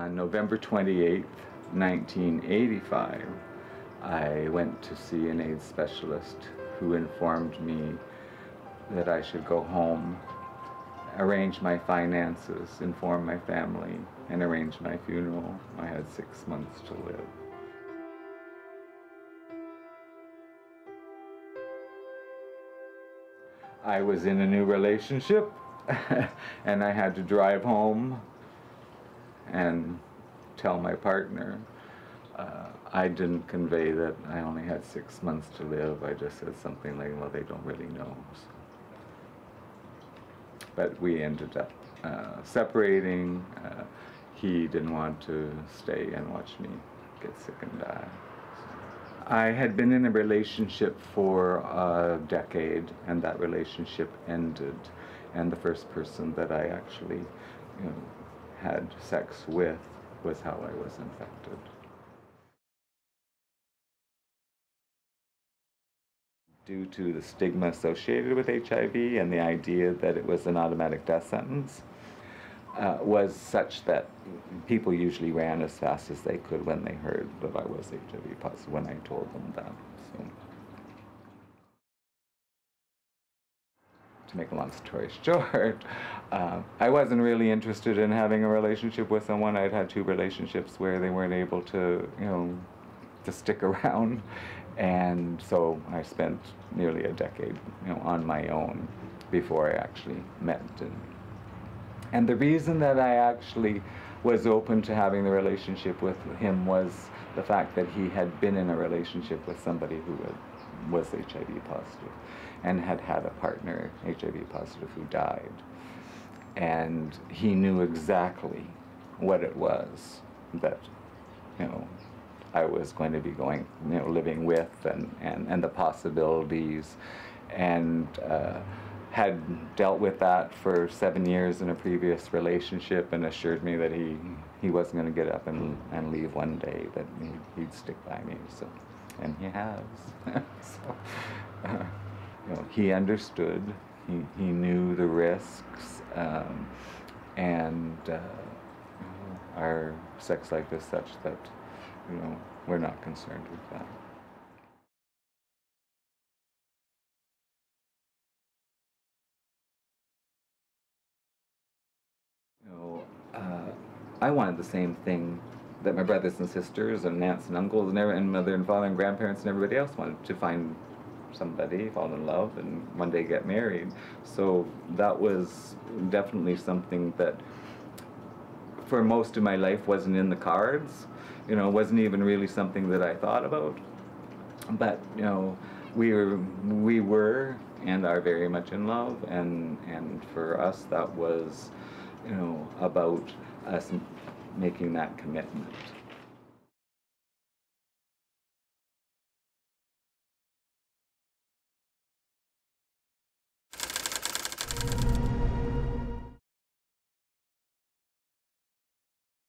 On November 28th, 1985, I went to see an AIDS specialist who informed me that I should go home, arrange my finances, inform my family, and arrange my funeral. I had 6 months to live. I was in a new relationship and I had to drive home and tell my partner. I didn't convey that I only had 6 months to live. I just said something like, well, they don't really know. So. But we ended up separating. He didn't want to stay and watch me get sick and die. I had been in a relationship for a decade, and that relationship ended. And the first person that I actually, had sex with was how I was infected. Due to the stigma associated with HIV and the idea that it was an automatic death sentence, was such that people usually ran as fast as they could when they heard that I was HIV positive, when I told them that. So, to make a long story short, I wasn't really interested in having a relationship with someone. I'd had 2 relationships where they weren't able to, to stick around. And so I spent nearly a decade, on my own before I actually met. And the reason that I actually was open to having the relationship with him was the fact that he had been in a relationship with somebody who was HIV positive and had had a partner, HIV positive, who died. And he knew exactly what it was that, I was going to be living with, and the possibilities, and had dealt with that for 7 years in a previous relationship, and assured me that he wasn't going to get up and leave one day, that he'd stick by me. So, and he has. So, he understood. He knew the risks, and our sex life is such that, we're not concerned with that. I wanted the same thing that my brothers and sisters and aunts and uncles and mother and father and grandparents and everybody else wanted, to find somebody, fall in love, and one day get married. So that was definitely something that for most of my life wasn't in the cards. Wasn't even really something that I thought about. But we were and are very much in love, and for us that was about us making that commitment.